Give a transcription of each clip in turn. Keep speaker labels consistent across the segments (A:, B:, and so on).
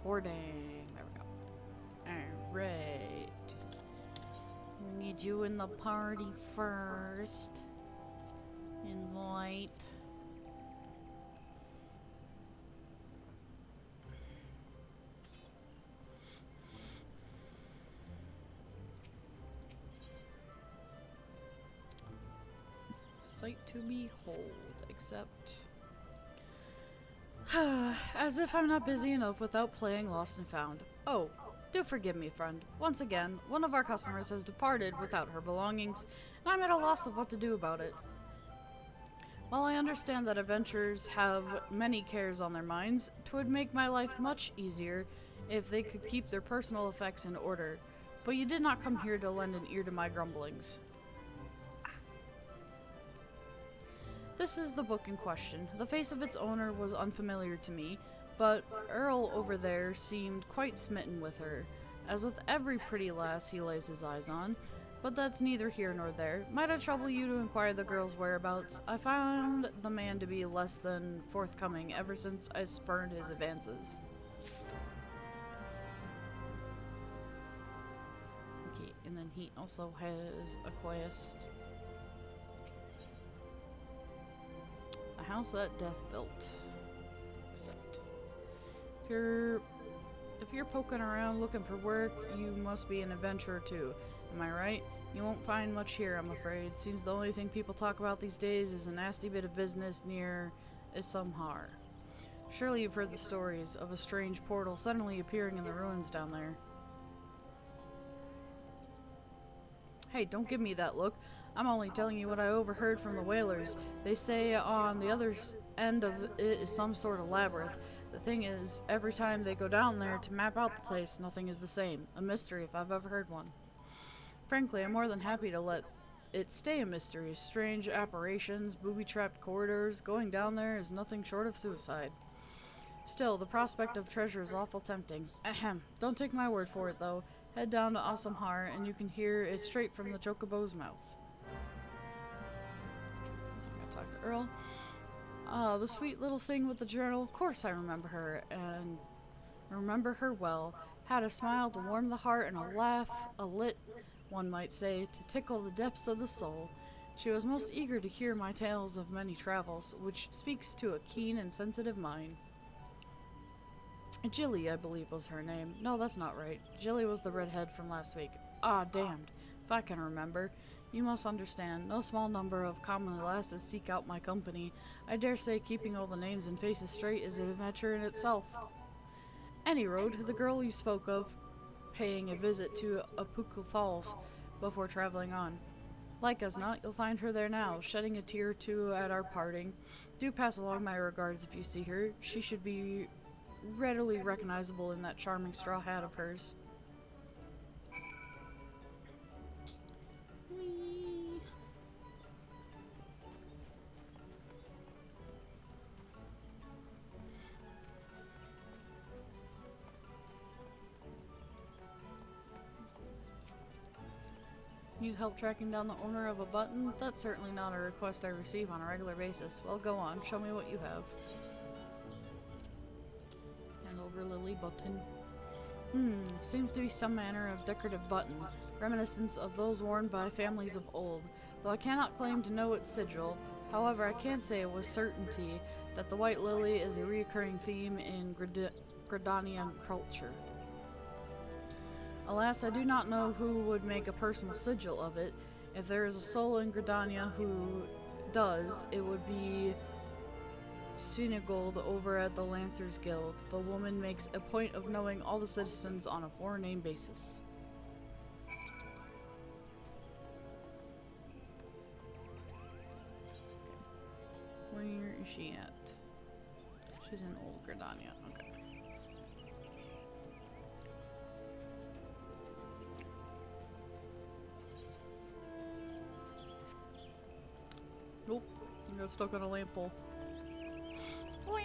A: Hoarding. There we go. Alright. Need you in the party first. Invite. Sight to behold, except... as if I'm not busy enough without playing Lost and Found. Oh, do forgive me, friend. Once again, one of our customers has departed without her belongings, and I'm at a loss of what to do about it. While I understand that adventurers have many cares on their minds, 'twould make my life much easier if they could keep their personal effects in order. But you did not come here to lend an ear to my grumblings. This is the book in question. The face of its owner was unfamiliar to me, but Earl over there seemed quite smitten with her, as with every pretty lass he lays his eyes on. But that's neither here nor there. Might I trouble you to inquire the girl's whereabouts? I found the man to be less than forthcoming ever since I spurned his advances. Okay, and then he also has a quest. A house that death built. Except if you're poking around looking for work, you must be an adventurer too. Am I right? You won't find much here, I'm afraid. Seems the only thing people talk about these days is a nasty bit of business near Issamhar. Surely you've heard the stories of a strange portal suddenly appearing in the ruins down there. Hey, don't give me that look. I'm only telling you what I overheard from the whalers. They say on the other end of it is some sort of labyrinth. The thing is, every time they go down there to map out the place, nothing is the same. A mystery if I've ever heard one. Frankly, I'm more than happy to let it stay a mystery. Strange apparitions, booby-trapped corridors. Going down there is nothing short of suicide. Still, the prospect of treasure is awful tempting. Ahem. Don't take my word for it, though. Head down to Issamhar, and you can hear it straight from the Chocobo's mouth. I'm gonna talk to Earl. Ah, the sweet little thing with the journal. Of course I remember her, and remember her well. Had a smile to warm the heart and a laugh, a lit, one might say, to tickle the depths of the soul. She was most eager to hear my tales of many travels, which speaks to a keen and sensitive mind. Jilly, I believe, was her name. No, that's not right. Jilly was the redhead from last week. Ah, damned. If I can remember. You must understand, no small number of common lasses seek out my company. I dare say keeping all the names and faces straight is an adventure in itself. Any road, the girl you spoke of, paying a visit to Apuku Falls before traveling on. Like as not, you'll find her there now, shedding a tear or two at our parting. Do pass along my regards if you see her. She should be readily recognizable in that charming straw hat of hers. Whee. Need help tracking down the owner of a button? That's certainly not a request I receive on a regular basis. Well, go on, show me what you have. Hand over Lily button. Seems to be some manner of decorative button, reminiscent of those worn by families of old. Though I cannot claim to know its sigil, however, I can say with certainty that the white lily is a recurring theme in Gridanian culture. Alas, I do not know who would make a personal sigil of it. If there is a soul in Gridania who does, it would be Senegold over at the Lancers Guild. The woman makes a point of knowing all the citizens on a forename basis. Where is she at? She's in Old Gridania. Okay. Nope. I got stuck on a lamp pole. Whee!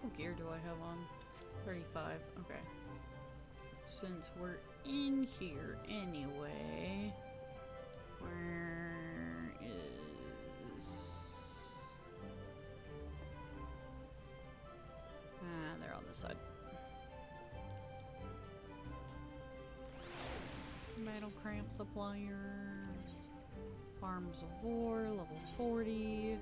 A: What gear do I have on? 35. Okay. Since we're in here anyway, where is... Ah, they're on this side. Metal cramp supplier. Arms of War, level 40.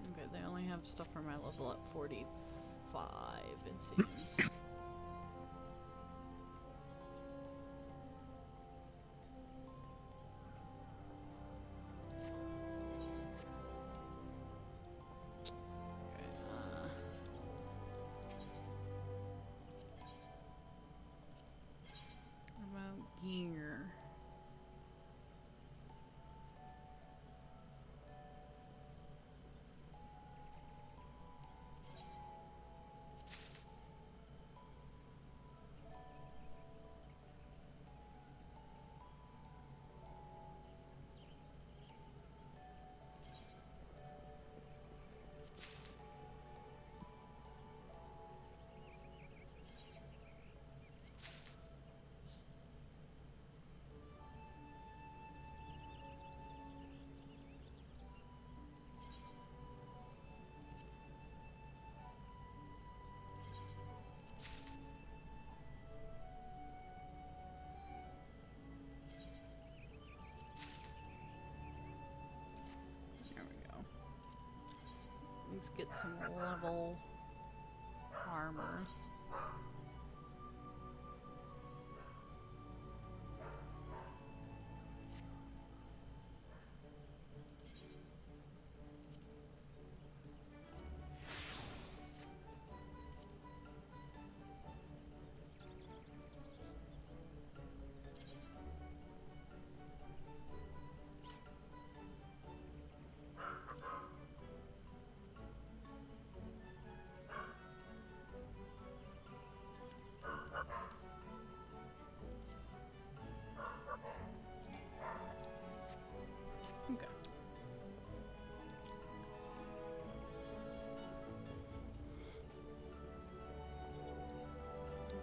A: Okay, they only have stuff for my level at 45, it seems. Okay, what about gear? There we go. Let's get some level armor. Okay.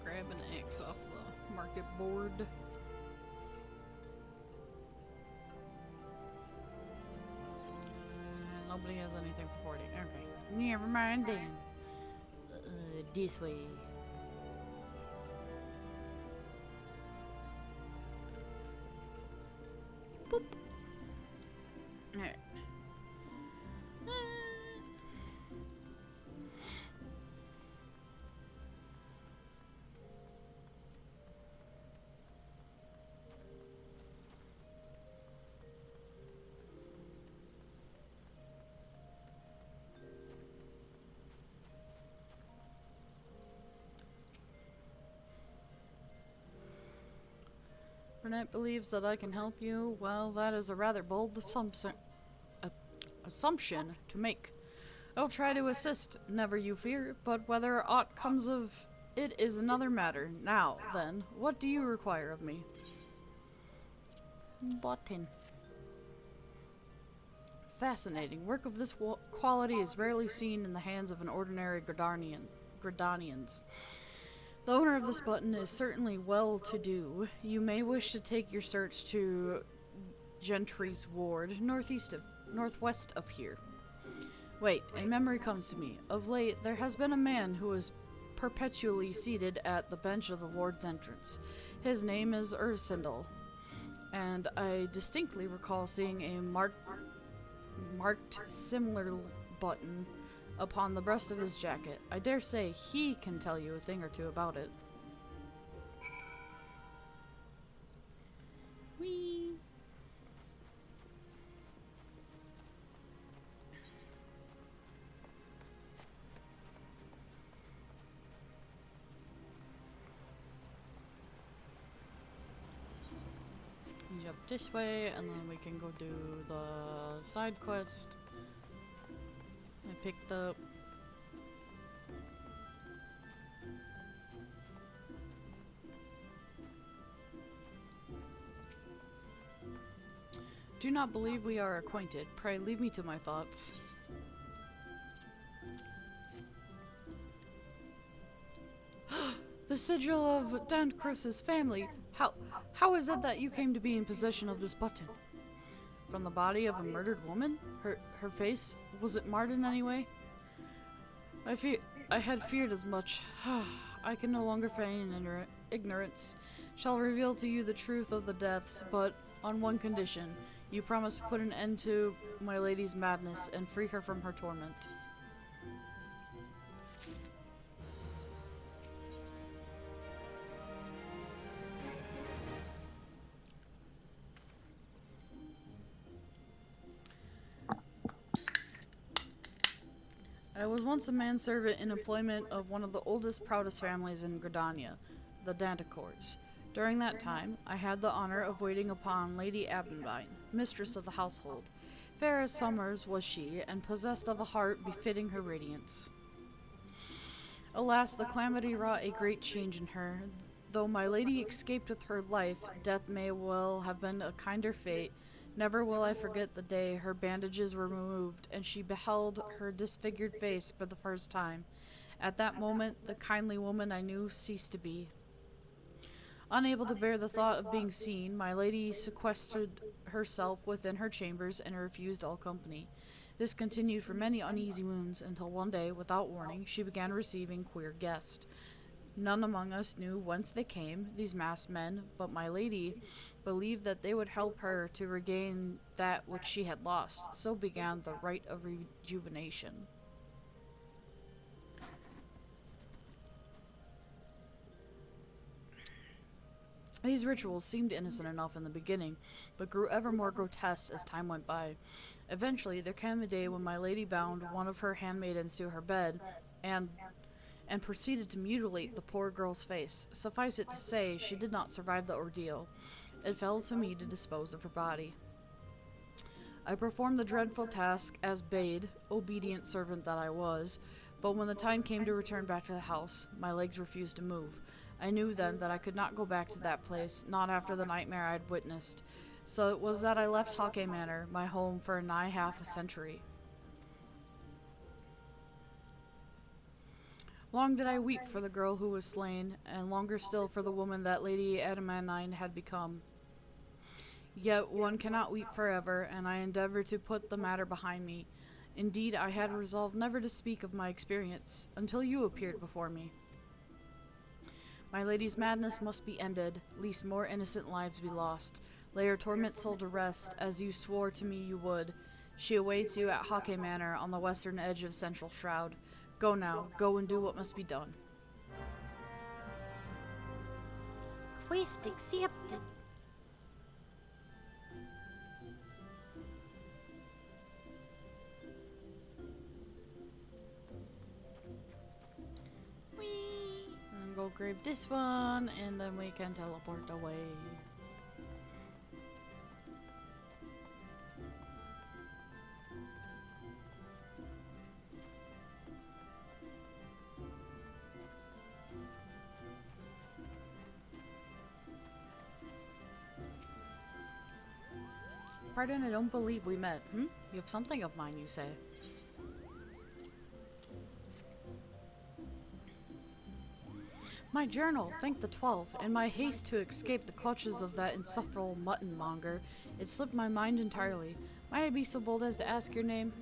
A: Grab an X off the market board. Nobody has anything for 40. Okay. Never mind then. This way. Boop. Alright. Burnett believes that I can help you. Well, that is a rather bold assumption to make. I'll try to assist, never you fear, but whether aught comes of it is another matter. Now, then, what do you require of me? Button. Fascinating. Work of this quality is rarely seen in the hands of an ordinary Gradanians. The owner of this button is certainly well-to-do. You may wish to take your search to Gentry's Ward, northwest of here. Wait, a memory comes to me. Of late, there has been a man who is perpetually seated at the bench of the ward's entrance. His name is Ursindel, and I distinctly recall seeing a marked similar button upon the breast of his jacket. I dare say he can tell you a thing or two about it. Whee! this way, and then we can go do the side quest. I picked up. Do not believe we are acquainted. Pray leave me to my thoughts. The sigil of Dancris's family. How is it that you came to be in possession of this button? From the body of a murdered woman? Her face, was it marred in any way? I had feared as much. I can no longer feign ignorance. Shall reveal to you the truth of the deaths, but on one condition. You promise to put an end to my lady's madness and free her from her torment. I was once a manservant in employment of one of the oldest, proudest families in Gridania, the Danticours. During that time, I had the honor of waiting upon Lady Abendine, mistress of the household. Fair as summers was she, and possessed of a heart befitting her radiance. Alas, the calamity wrought a great change in her. Though my lady escaped with her life, death may well have been a kinder fate. Never will I forget the day her bandages were removed, and she beheld her disfigured face for the first time. At that moment, the kindly woman I knew ceased to be. Unable to bear the thought of being seen, my lady sequestered herself within her chambers and refused all company. This continued for many uneasy moons, until one day, without warning, she began receiving queer guests. None among us knew whence they came, these masked men, but my lady believed that they would help her to regain that which she had lost. So began the rite of rejuvenation. These rituals seemed innocent enough in the beginning, but grew ever more grotesque as time went by. Eventually, there came a day when my lady bound one of her handmaidens to her bed, and proceeded to mutilate the poor girl's face. Suffice it to say, she did not survive the ordeal. It fell to me to dispose of her body. I performed the dreadful task as bade, obedient servant that I was, but when the time came to return back to the house, my legs refused to move. I knew then that I could not go back to that place, not after the nightmare I had witnessed. So it was that I left Hawkeye Manor, my home, for nigh half a century. Long did I weep for the girl who was slain, and longer still for the woman that Lady Adamantine had become. Yet one cannot weep forever, and I endeavored to put the matter behind me. Indeed, I had resolved never to speak of my experience, until you appeared before me. My lady's madness must be ended, lest more innocent lives be lost. Lay her torment soul to rest, as you swore to me you would. She awaits you at Hawkeye Manor, on the western edge of Central Shroud. Go now, go and do what must be done.
B: Quest accepted.
A: And go grab this one, and then we can teleport away. Pardon, I don't believe we met. You have something of mine, you say? My journal, thank the 12. In my haste to escape the clutches of that insufferable mutton-monger, it slipped my mind entirely. Might I be so bold as to ask your name?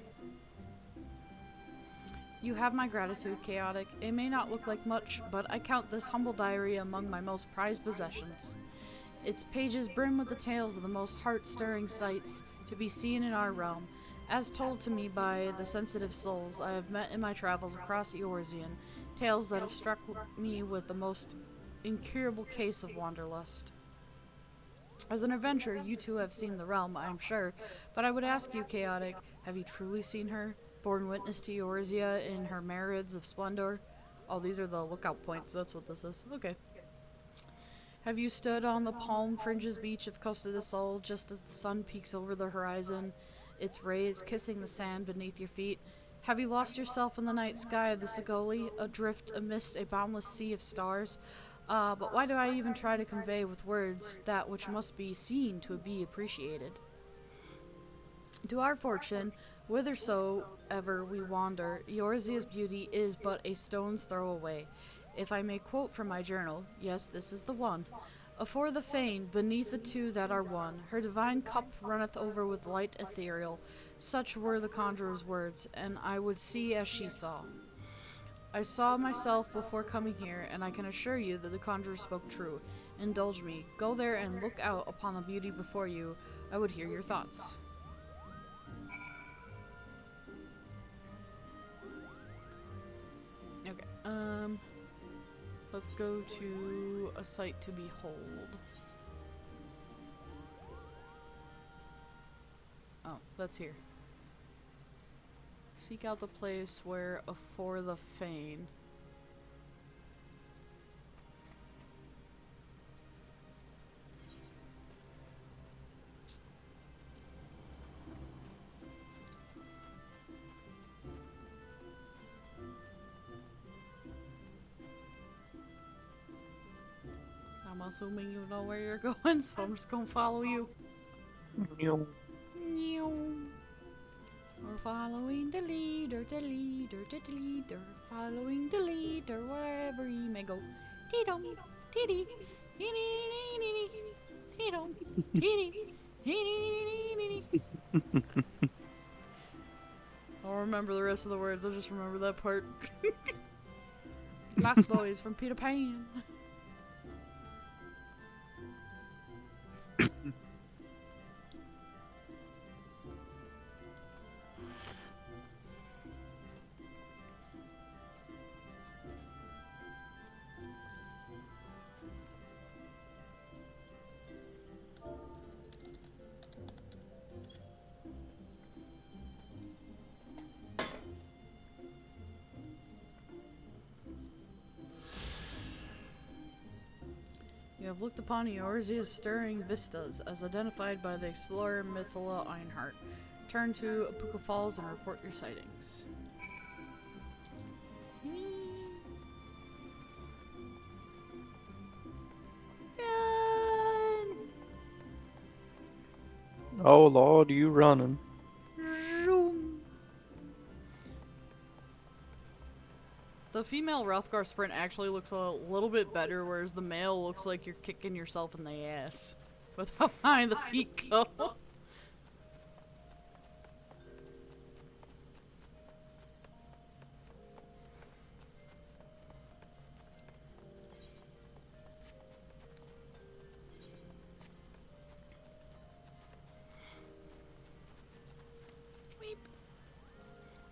A: You have my gratitude, Chaotic. It may not look like much, but I count this humble diary among my most prized possessions. Its pages brim with the tales of the most heart-stirring sights to be seen in our realm, as told to me by the sensitive souls I have met in my travels across Eorzean, tales that have struck me with the most incurable case of wanderlust. As an adventurer, you two have seen the realm, I am sure, but I would ask you, Chaotic, have you truly seen her, borne witness to Eorzea in her myriads of splendor? Oh, these are the lookout points, that's what this is. Okay. Have you stood on the palm fringes beach of Costa del Sol just as the sun peeks over the horizon, its rays kissing the sand beneath your feet? Have you lost yourself in the night sky of the Segoli, adrift amidst a boundless sea of stars? But why do I even try to convey with words that which must be seen to be appreciated? To our fortune, whithersoever we wander, Eorzea's beauty is but a stone's throw away. If I may quote from my journal, yes, this is the one. Afore the fane, beneath the two that are one, her divine cup runneth over with light ethereal. Such were the conjurer's words, and I would see as she saw. I saw myself before coming here, and I can assure you that the conjurer spoke true. Indulge me. Go there and look out upon the beauty before you. I would hear your thoughts. Okay, so let's go to a sight to behold. Oh, that's here. Seek out the place where afore the fane. I'm assuming you know where you're going, so I'm just gonna follow you.
C: Meow.
A: We're following the leader, following the leader wherever he may go. Dee-dum, dee-dee, dee-dee-dee-dee-dee, dee-dum, dee-dee, dee-dee-dee-dee-dee. I don't remember the rest of the words, I just remember that part. Lost Boys from Peter Pan. You have looked upon Eorzea's stirring vistas, as identified by the explorer Mythila Einhart. Turn to Apuka Falls and report your sightings. Run!
C: Oh Lord, you running.
A: Zoom. The female Rothgar sprint actually looks a little bit better, whereas the male looks like you're kicking yourself in the ass with how high the feet go.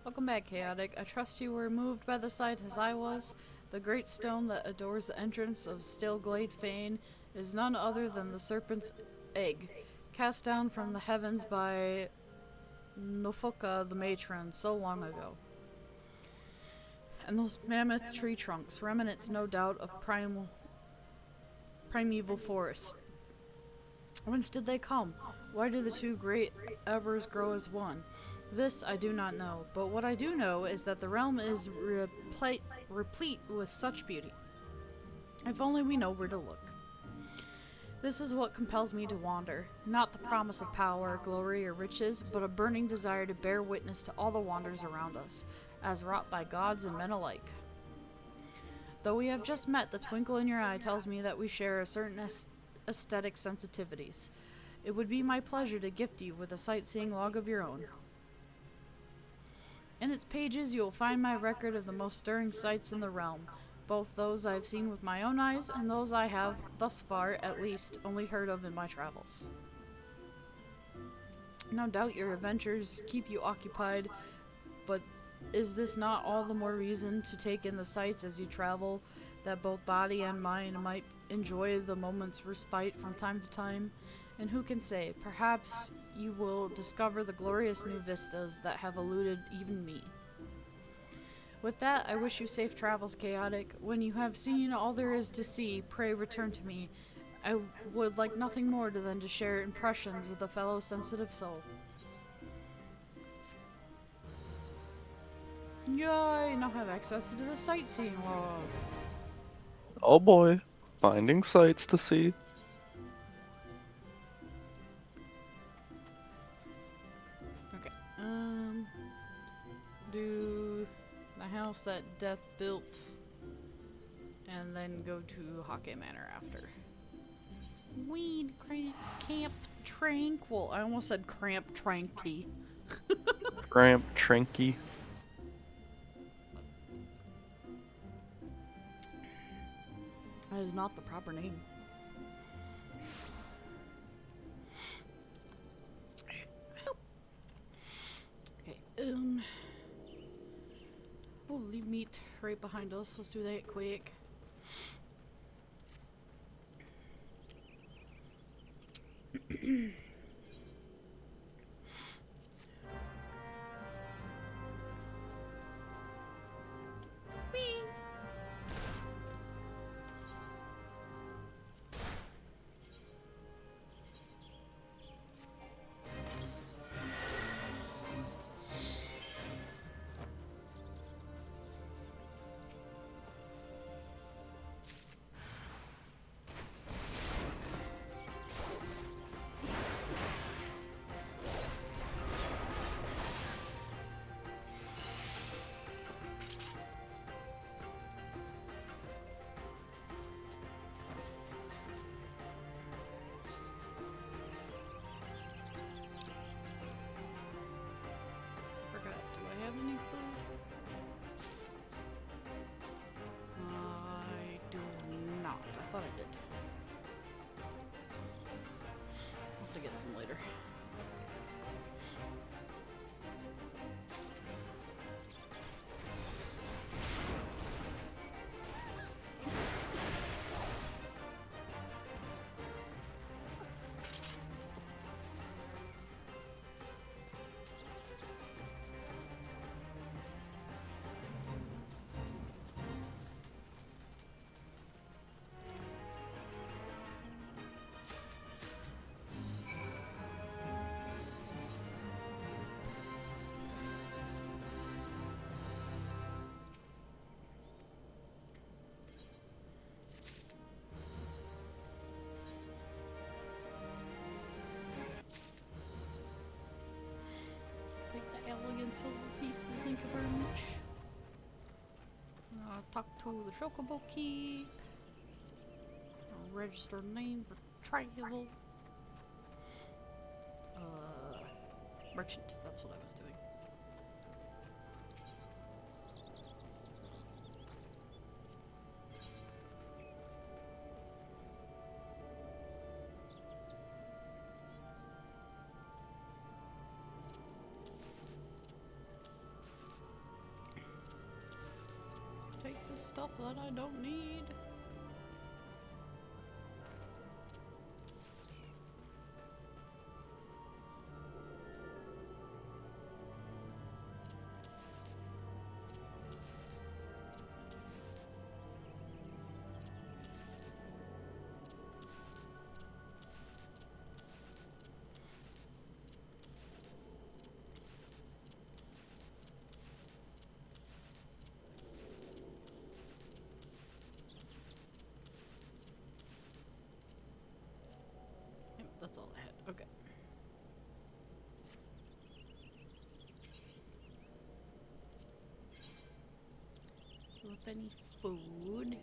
A: Welcome back, Chaotic. I trust you were moved by the sight as I was. The great stone that adores the entrance of Stillglade Fane is none other than the Serpent's Egg, cast down from the heavens by Nofuka the Matron so long ago. And those mammoth tree trunks, remnants no doubt of primeval forest. Whence did they come? Why do the two great Ebers grow as one? This I do not know, but what I do know is that the realm is replete with such beauty. If only we know where to look. This is what compels me to wander, not the promise of power, glory, or riches, but a burning desire to bear witness to all the wonders around us, as wrought by gods and men alike. Though we have just met, the twinkle in your eye tells me that we share a certain aesthetic sensitivities. It would be my pleasure to gift you with a sightseeing log of your own. In its pages you will find my record of the most stirring sights in the realm, both those I have seen with my own eyes and those I have, thus far at least, only heard of in my travels. No doubt your adventures keep you occupied, but is this not all the more reason to take in the sights as you travel, that both body and mind might enjoy the moment's respite from time to time? And who can say, perhaps you will discover the glorious new vistas that have eluded even me. With that, I wish you safe travels, Chaotic. When you have seen all there is to see, pray return to me, I would like nothing more than to share impressions with a fellow sensitive soul. Yay! Now have access to the sightseeing log.
C: Oh boy. Finding sights to see.
A: Okay. Do the house that Death built, and then go to Hake Manor after. Weed Camp Tranquil. I almost said Cramp Tranky.
C: Cramp Trinky.
A: That is not the proper name. Okay, oh, leave meat right behind us. Let's do that quick. Forgot, do I have any food? I do not. I thought I did. I'll have to get some later. Take the elegant silver pieces, thank you very much. Talk to the Chocobo Keep. Register name for travel. Merchant, that's what I was doing. Take the stuff that I don't need. Yep, that's all I had. Okay. With any food?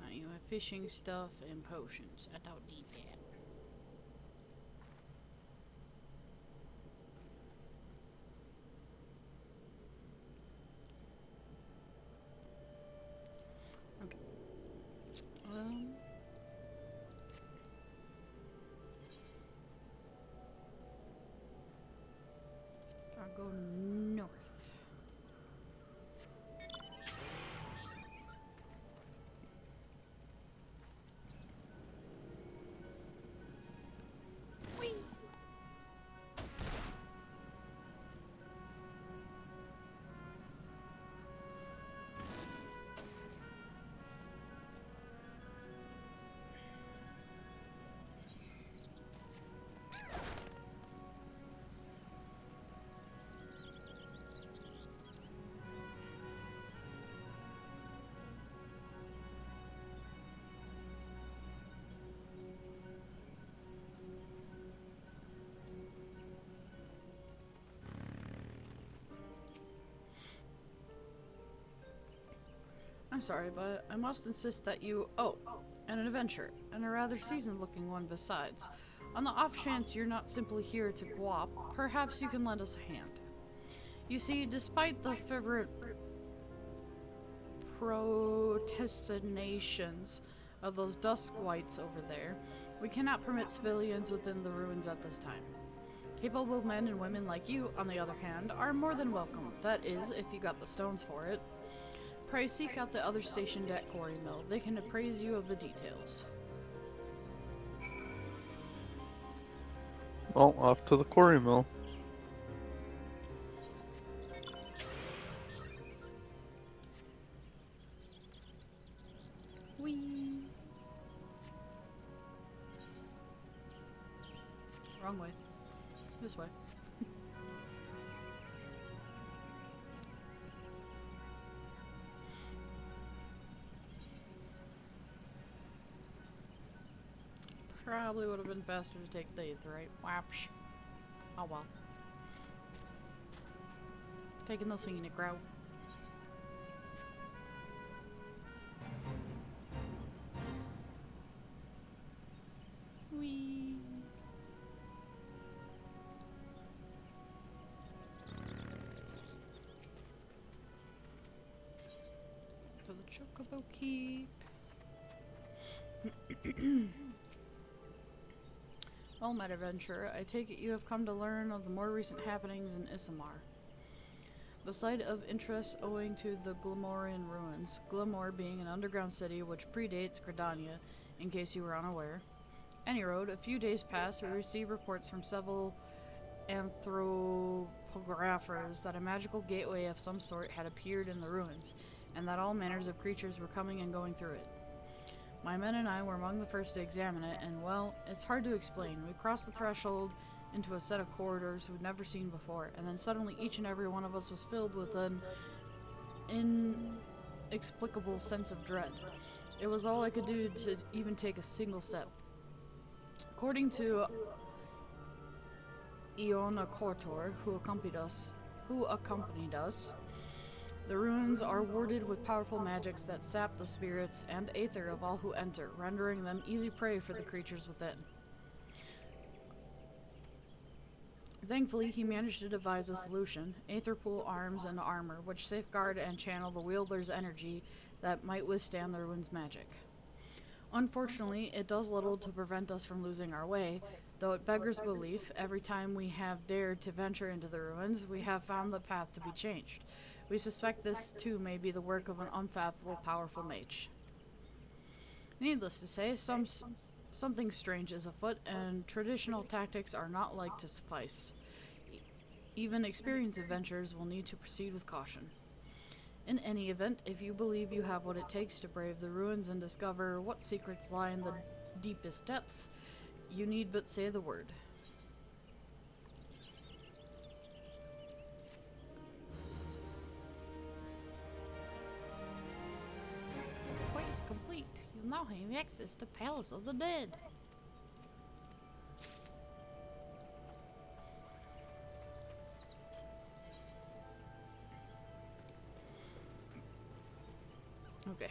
A: Now you have fishing stuff and potions. I don't need that. Okay. I'll go north. I'm sorry, but I must insist that you. Oh, and an adventure, and a rather seasoned looking one besides. On the off chance you're not simply here to guap, perhaps you can lend us a hand. You see, despite the fervent protestinations of those dusk whites over there, we cannot permit civilians within the ruins at this time. Capable men and women like you, on the other hand, are more than welcome. That is, if you got the stones for it. Pray seek out the other stationed at Quarry Mill. They can appraise you of the details.
C: Well, off to the quarry mill.
A: Whee! Wrong way. This way. Probably would have been faster to take the 8th, right? Whapsh. Oh well. Taking the scenic route. Whee! To the Chocobo Keep. Well, my adventurer, I take it you have come to learn of the more recent happenings in Issamar. The site of interest owing to the Glamorian ruins, Glamor being an underground city which predates Gridania, in case you were unaware. Any road, a few days past, we received reports from several anthropographers that a magical gateway of some sort had appeared in the ruins, and that all manners of creatures were coming and going through it. My men and I were among the first to examine it, and well, it's hard to explain. We crossed the threshold into a set of corridors we'd never seen before, and then suddenly each and every one of us was filled with an inexplicable sense of dread. It was all I could do to even take a single step. According to Iona Kortor, who accompanied us, the ruins are warded with powerful magics that sap the spirits and aether of all who enter, rendering them easy prey for the creatures within. Thankfully, he managed to devise a solution, aetherpool arms and armor, which safeguard and channel the wielder's energy that might withstand the ruins' magic. Unfortunately, it does little to prevent us from losing our way, though it beggars belief, every time we have dared to venture into the ruins, we have found the path to be changed. We suspect this, too, may be the work of an unfathomable powerful mage. Needless to say, something strange is afoot, and traditional tactics are not like to suffice. Even experienced adventurers will need to proceed with caution. In any event, if you believe you have what it takes to brave the ruins and discover what secrets lie in the deepest depths, you need but say the word.
B: Quest complete. You now have access to Palace of the Dead.
A: Okay.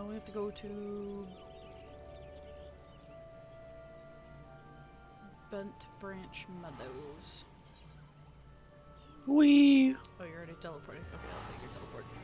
A: We have to go to Bent Branch Meadows.
C: Wee.
A: Oh, you're already teleporting. Okay, I'll take your teleport.